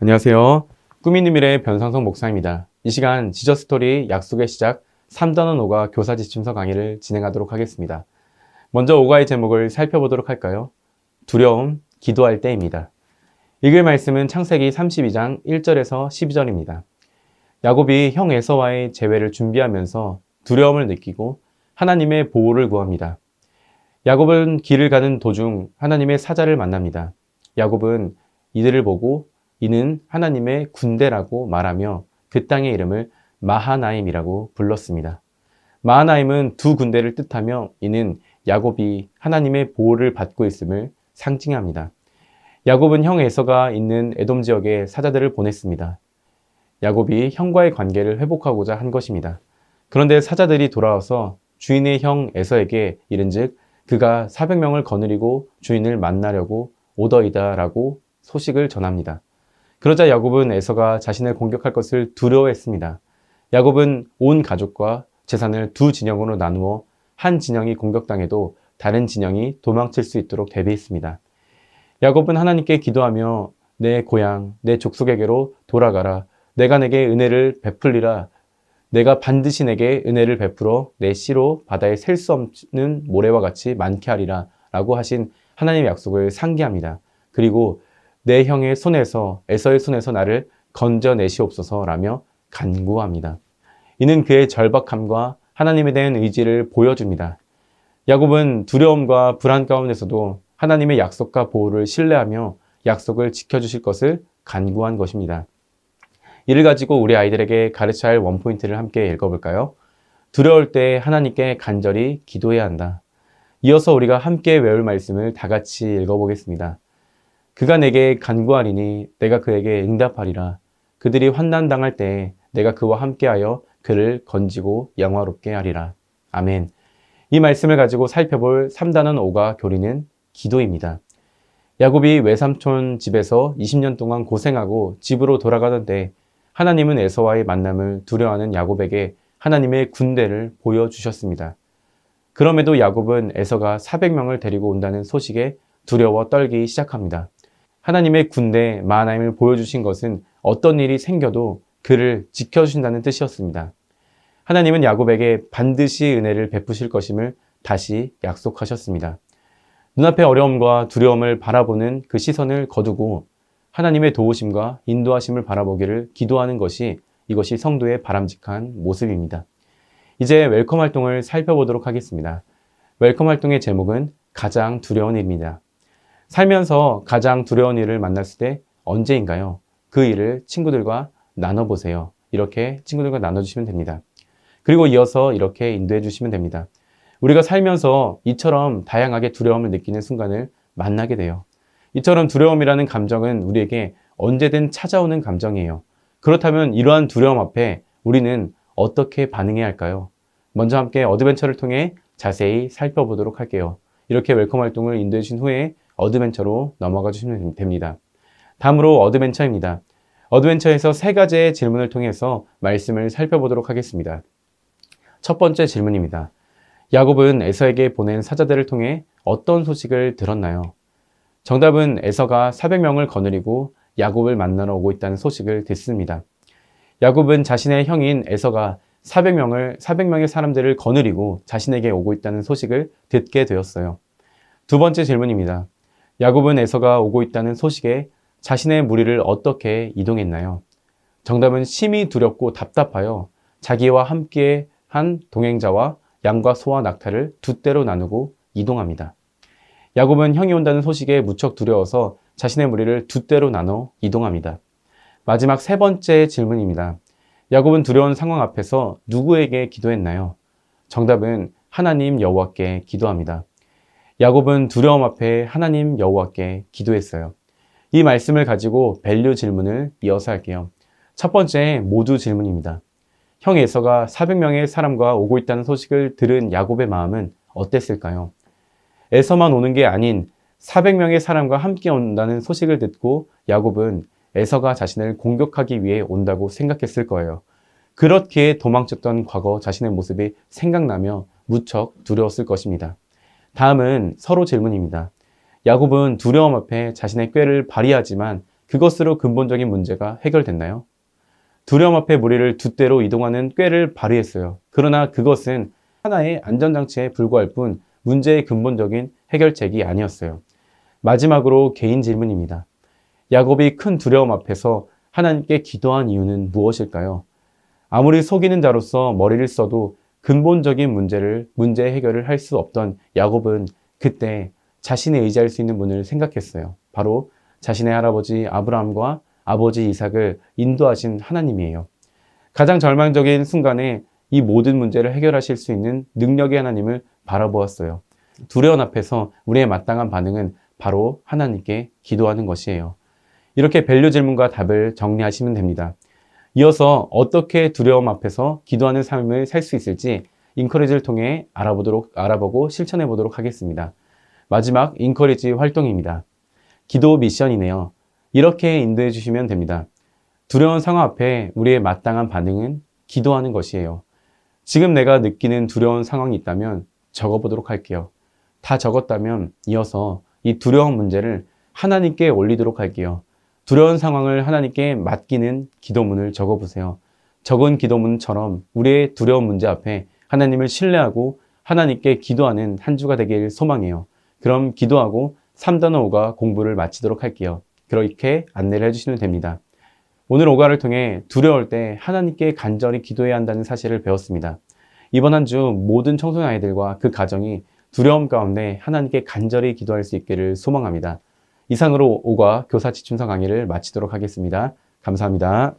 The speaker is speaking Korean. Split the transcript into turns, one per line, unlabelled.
안녕하세요. 꿈있는 미래의 변상성 목사입니다. 이 시간 지저스토리 약속의 시작 3단원 5가 교사 지침서 강의를 진행하도록 하겠습니다. 먼저 5가의 제목을 살펴보도록 할까요? 두려움, 기도할 때입니다. 읽을 말씀은 창세기 32장 1절에서 12절입니다. 야곱이 형 에서와의 재회를 준비하면서 두려움을 느끼고 하나님의 보호를 구합니다. 야곱은 길을 가는 도중 하나님의 사자를 만납니다. 야곱은 이들을 보고 이는 하나님의 군대라고 말하며 그 땅의 이름을 마하나임이라고 불렀습니다. 마하나임은 두 군대를 뜻하며 이는 야곱이 하나님의 보호를 받고 있음을 상징합니다. 야곱은 형 에서가 있는 에돔 지역에 사자들을 보냈습니다. 야곱이 형과의 관계를 회복하고자 한 것입니다. 그런데 사자들이 돌아와서 주인의 형 에서에게 이른즉 그가 400명을 거느리고 주인을 만나려고 오더이다 라고 소식을 전합니다. 그러자 야곱은 에서가 자신을 공격할 것을 두려워했습니다. 야곱은 온 가족과 재산을 두 진영으로 나누어 한 진영이 공격당해도 다른 진영이 도망칠 수 있도록 대비했습니다. 야곱은 하나님께 기도하며 내 고향, 내 족속에게로 돌아가라. 내가 내게 은혜를 베풀리라. 내가 반드시 내게 은혜를 베풀어 내 씨로 바다에 셀 수 없는 모래와 같이 많게 하리라 라고 하신 하나님의 약속을 상기합니다. 그리고 내 형의 손에서 에서의 손에서 나를 건져내시옵소서라며 간구합니다. 이는 그의 절박함과 하나님에 대한 의지를 보여줍니다. 야곱은 두려움과 불안 가운데서도 하나님의 약속과 보호를 신뢰하며 약속을 지켜주실 것을 간구한 것입니다. 이를 가지고 우리 아이들에게 가르쳐야 할 원포인트를 함께 읽어볼까요? 두려울 때 하나님께 간절히 기도해야 한다. 이어서 우리가 함께 외울 말씀을 다 같이 읽어보겠습니다. 그가 내게 간구하리니 내가 그에게 응답하리라. 그들이 환난당할 때에 내가 그와 함께하여 그를 건지고 영화롭게 하리라. 아멘. 이 말씀을 가지고 살펴볼 3단원 5가 교리는 기도입니다. 야곱이 외삼촌 집에서 20년 동안 고생하고 집으로 돌아가던데 하나님은 에서와의 만남을 두려워하는 야곱에게 하나님의 군대를 보여주셨습니다. 그럼에도 야곱은 에서가 400명을 데리고 온다는 소식에 두려워 떨기 시작합니다. 하나님의 군대 마하나임을 보여주신 것은 어떤 일이 생겨도 그를 지켜주신다는 뜻이었습니다. 하나님은 야곱에게 반드시 은혜를 베푸실 것임을 다시 약속하셨습니다. 눈앞의 어려움과 두려움을 바라보는 그 시선을 거두고 하나님의 도우심과 인도하심을 바라보기를 기도하는 것이 이것이 성도의 바람직한 모습입니다. 이제 웰컴 활동을 살펴보도록 하겠습니다. 웰컴 활동의 제목은 가장 두려운 일입니다. 살면서 가장 두려운 일을 만났을 때 언제인가요? 그 일을 친구들과 나눠보세요. 이렇게 친구들과 나눠주시면 됩니다. 그리고 이어서 이렇게 인도해 주시면 됩니다. 우리가 살면서 이처럼 다양하게 두려움을 느끼는 순간을 만나게 돼요. 이처럼 두려움이라는 감정은 우리에게 언제든 찾아오는 감정이에요. 그렇다면 이러한 두려움 앞에 우리는 어떻게 반응해야 할까요? 먼저 함께 어드벤처를 통해 자세히 살펴보도록 할게요. 이렇게 웰컴 활동을 인도해 주신 후에 어드벤처로 넘어가 주시면 됩니다. 다음으로 어드벤처입니다. 어드벤처에서 세 가지의 질문을 통해서 말씀을 살펴보도록 하겠습니다. 첫 번째 질문입니다. 야곱은 에서에게 보낸 사자들을 통해 어떤 소식을 들었나요? 정답은 에서가 400명을 거느리고 야곱을 만나러 오고 있다는 소식을 듣습니다. 야곱은 자신의 형인 에서가 400명의 사람들을 거느리고 자신에게 오고 있다는 소식을 듣게 되었어요. 두 번째 질문입니다. 야곱은 에서가 오고 있다는 소식에 자신의 무리를 어떻게 이동했나요? 정답은 심히 두렵고 답답하여 자기와 함께 한 동행자와 양과 소와 낙타를 두 떼로 나누고 이동합니다. 야곱은 형이 온다는 소식에 무척 두려워서 자신의 무리를 두 떼로 나눠 이동합니다. 마지막 세 번째 질문입니다. 야곱은 두려운 상황 앞에서 누구에게 기도했나요? 정답은 하나님 여호와께 기도합니다. 야곱은 두려움 앞에 하나님 여호와께 기도했어요. 이 말씀을 가지고 밸류 질문을 이어서 할게요. 첫 번째 모두 질문입니다. 형 에서가 400명의 사람과 오고 있다는 소식을 들은 야곱의 마음은 어땠을까요? 에서만 오는 게 아닌 400명의 사람과 함께 온다는 소식을 듣고 야곱은 에서가 자신을 공격하기 위해 온다고 생각했을 거예요. 그렇게 도망쳤던 과거 자신의 모습이 생각나며 무척 두려웠을 것입니다. 다음은 서로 질문입니다. 야곱은 두려움 앞에 자신의 꾀를 발휘하지만 그것으로 근본적인 문제가 해결됐나요? 두려움 앞에 무리를 두 대로 이동하는 꾀를 발휘했어요. 그러나 그것은 하나의 안전장치에 불과할 뿐 문제의 근본적인 해결책이 아니었어요. 마지막으로 개인 질문입니다. 야곱이 큰 두려움 앞에서 하나님께 기도한 이유는 무엇일까요? 아무리 속이는 자로서 머리를 써도 근본적인 문제 해결을 할 수 없던 야곱은 그때 자신이 의지할 수 있는 분을 생각했어요. 바로 자신의 할아버지 아브라함과 아버지 이삭을 인도하신 하나님이에요. 가장 절망적인 순간에 이 모든 문제를 해결하실 수 있는 능력의 하나님을 바라보았어요. 두려움 앞에서 우리의 마땅한 반응은 바로 하나님께 기도하는 것이에요. 이렇게 밸류 질문과 답을 정리하시면 됩니다. 이어서 어떻게 두려움 앞에서 기도하는 삶을 살 수 있을지 인커리지를 통해 알아보고 실천해 보도록 하겠습니다. 마지막 인커리지 활동입니다. 기도 미션이네요. 이렇게 인도해 주시면 됩니다. 두려운 상황 앞에 우리의 마땅한 반응은 기도하는 것이에요. 지금 내가 느끼는 두려운 상황이 있다면 적어보도록 할게요. 다 적었다면 이어서 이 두려운 문제를 하나님께 올리도록 할게요. 두려운 상황을 하나님께 맡기는 기도문을 적어보세요. 적은 기도문처럼 우리의 두려운 문제 앞에 하나님을 신뢰하고 하나님께 기도하는 한 주가 되길 소망해요. 그럼 기도하고 3단어 5가 공부를 마치도록 할게요. 그렇게 안내를 해주시면 됩니다. 오늘 5가를 통해 두려울 때 하나님께 간절히 기도해야 한다는 사실을 배웠습니다. 이번 한 주 모든 청소년 아이들과 그 가정이 두려움 가운데 하나님께 간절히 기도할 수 있기를 소망합니다. 이상으로 5과 교사 지침서 강의를 마치도록 하겠습니다. 감사합니다.